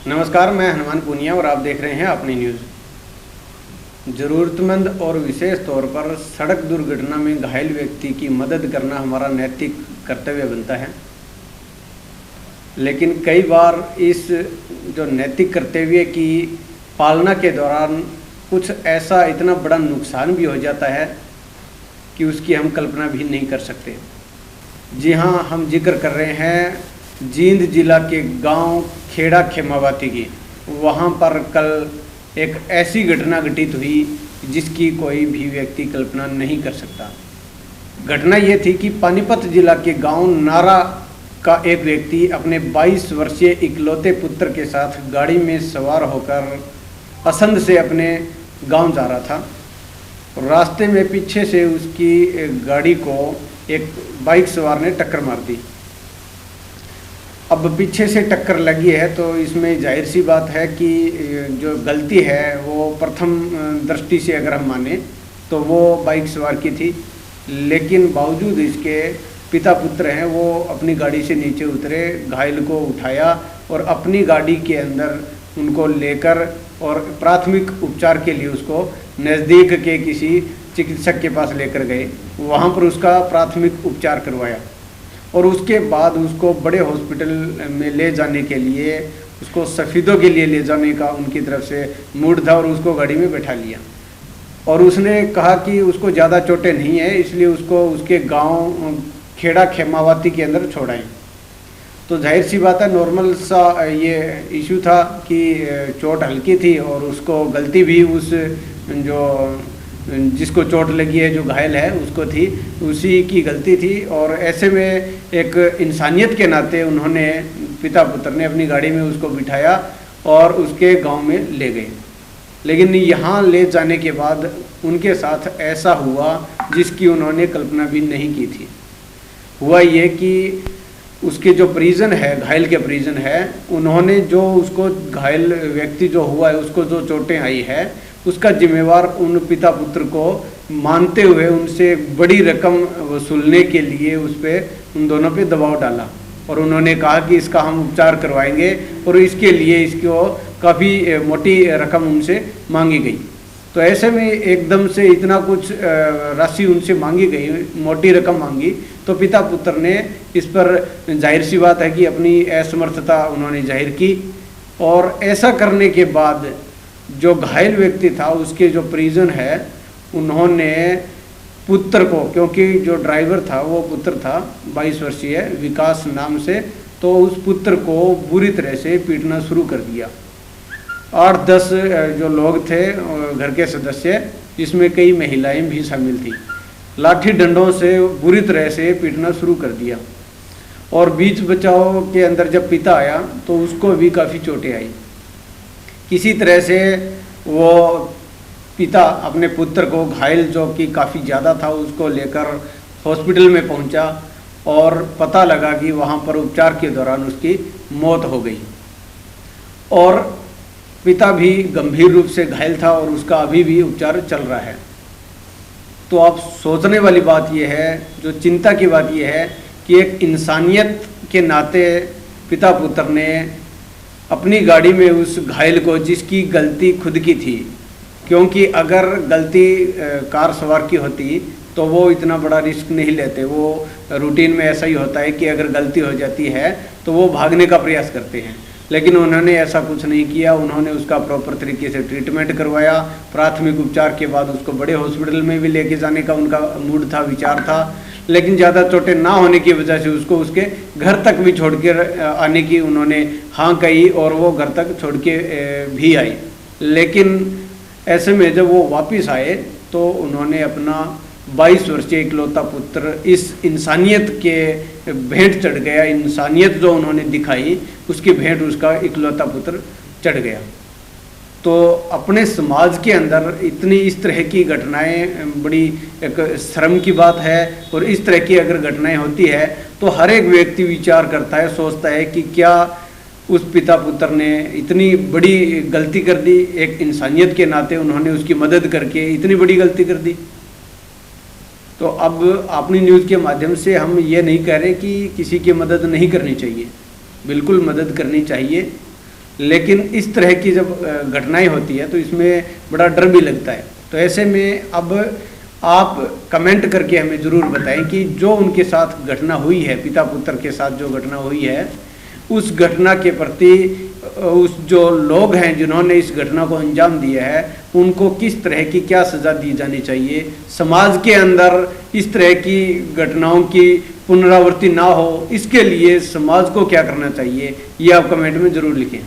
नमस्कार, मैं हनुमान पूनिया और आप देख रहे हैं अपनी न्यूज़। ज़रूरतमंद और विशेष तौर पर सड़क दुर्घटना में घायल व्यक्ति की मदद करना हमारा नैतिक कर्तव्य बनता है। लेकिन कई बार इस जो नैतिक कर्तव्य की पालना के दौरान कुछ ऐसा इतना बड़ा नुकसान भी हो जाता है कि उसकी हम कल्पना भी नहीं कर सकते। जी हाँ, हम जिक्र कर रहे हैं जींद जिला के गांव खेड़ा खेमावाती की। वहां पर कल एक ऐसी घटना घटित हुई जिसकी कोई भी व्यक्ति कल्पना नहीं कर सकता। घटना ये थी कि पानीपत जिला के गांव नारा का एक व्यक्ति अपने 22 वर्षीय इकलौते पुत्र के साथ गाड़ी में सवार होकर असंध से अपने गांव जा रहा था। रास्ते में पीछे से उसकी गाड़ी को एक बाइक सवार ने टक्कर मार दी। अब पीछे से टक्कर लगी है तो इसमें जाहिर सी बात है कि जो गलती है वो प्रथम दृष्टि से अगर हम माने तो वो बाइक सवार की थी। लेकिन बावजूद इसके पिता पुत्र हैं वो अपनी गाड़ी से नीचे उतरे, घायल को उठाया और अपनी गाड़ी के अंदर उनको लेकर और प्राथमिक उपचार के लिए उसको नज़दीक के किसी चिकित्सक के पास लेकर गए। वहाँ पर उसका प्राथमिक उपचार करवाया और उसके बाद उसको बड़े हॉस्पिटल में ले जाने के लिए, उसको सफ़ीदों के लिए ले जाने का उनकी तरफ से मूड था और उसको गाड़ी में बैठा लिया। और उसने कहा कि उसको ज़्यादा चोटें नहीं है, इसलिए उसको उसके गांव खेड़ा खेमावाती के अंदर छोड़ाएं। तो जाहिर सी बात है, नॉर्मल सा ये इशू था कि चोट हल्की थी और उसको गलती भी उस जो जिसको चोट लगी है, जो घायल है, उसको थी, उसी की गलती थी। और ऐसे में एक इंसानियत के नाते उन्होंने पिता पुत्र ने अपनी गाड़ी में उसको बिठाया और उसके गांव में ले गए। लेकिन यहाँ ले जाने के बाद उनके साथ ऐसा हुआ जिसकी उन्होंने कल्पना भी नहीं की थी। हुआ ये कि उसके जो परिजन है, घायल के परिजन है, उन्होंने जो उसको घायल व्यक्ति जो हुआ है उसको जो चोटें आई है उसका जिम्मेवार उन पिता पुत्र को मानते हुए उनसे बड़ी रकम वसूलने के लिए उस पर उन दोनों पे दबाव डाला और उन्होंने कहा कि इसका हम उपचार करवाएंगे और इसके लिए इसको काफ़ी मोटी रकम उनसे मांगी गई। तो ऐसे में एकदम से इतना कुछ राशि उनसे मांगी गई, मोटी रकम मांगी, तो पिता पुत्र ने इस पर जाहिर सी बात है कि अपनी असमर्थता उन्होंने जाहिर की। और ऐसा करने के बाद जो घायल व्यक्ति था उसके जो परिजन है उन्होंने पुत्र को, क्योंकि जो ड्राइवर था वो पुत्र था 22 वर्षीय विकास नाम से, तो उस पुत्र को बुरी तरह से पीटना शुरू कर दिया। 8-10 जो लोग थे घर के सदस्य, जिसमें कई महिलाएं भी शामिल थी, लाठी डंडों से बुरी तरह से पीटना शुरू कर दिया। और बीच बचाव के अंदर जब पिता आया तो उसको भी काफ़ी चोटें आई। किसी तरह से वो पिता अपने पुत्र को, घायल जो कि काफ़ी ज़्यादा था, उसको लेकर हॉस्पिटल में पहुंचा और पता लगा कि वहां पर उपचार के दौरान उसकी मौत हो गई। और पिता भी गंभीर रूप से घायल था और उसका अभी भी उपचार चल रहा है। तो अब सोचने वाली बात यह है, जो चिंता की बात यह है कि एक इंसानियत के नाते पिता पुत्र ने अपनी गाड़ी में उस घायल को, जिसकी गलती खुद की थी, क्योंकि अगर गलती कार सवार की होती तो वो इतना बड़ा रिस्क नहीं लेते। वो रूटीन में ऐसा ही होता है कि अगर गलती हो जाती है तो वो भागने का प्रयास करते हैं, लेकिन उन्होंने ऐसा कुछ नहीं किया। उन्होंने उसका प्रॉपर तरीके से ट्रीटमेंट करवाया। प्राथमिक उपचार के बाद उसको बड़े हॉस्पिटल में भी लेके जाने का उनका मूड था, विचार था, लेकिन ज़्यादा चोटें ना होने की वजह से उसको उसके घर तक भी छोड़ के आने की उन्होंने हाँ कही और वो घर तक छोड़ के भी आई। लेकिन ऐसे में जब वो वापस आए तो उन्होंने अपना 22 वर्षीय इकलौता पुत्र, इस इंसानियत के भेंट चढ़ गया। इंसानियत जो उन्होंने दिखाई उसकी भेंट उसका इकलौता पुत्र चढ़ गया। तो अपने समाज के अंदर इतनी इस तरह की घटनाएं बड़ी एक शर्म की बात है। और इस तरह की अगर घटनाएं होती है तो हर एक व्यक्ति विचार करता है, सोचता है कि क्या उस पिता पुत्र ने इतनी बड़ी गलती कर दी, एक इंसानियत के नाते उन्होंने उसकी मदद करके इतनी बड़ी गलती कर दी। तो अब अपनी न्यूज़ के माध्यम से हम ये नहीं कह रहे कि किसी की मदद नहीं करनी चाहिए, बिल्कुल मदद करनी चाहिए, लेकिन इस तरह की जब घटनाएं होती है तो इसमें बड़ा डर भी लगता है। तो ऐसे में अब आप कमेंट करके हमें ज़रूर बताएं कि जो उनके साथ घटना हुई है, पिता पुत्र के साथ जो घटना हुई है, उस घटना के प्रति उस जो लोग हैं जिन्होंने इस घटना को अंजाम दिया है उनको किस तरह की क्या सज़ा दी जानी चाहिए, समाज के अंदर इस तरह की घटनाओं की पुनरावृत्ति ना हो इसके लिए समाज को क्या करना चाहिए, ये आप कमेंट में ज़रूर लिखें।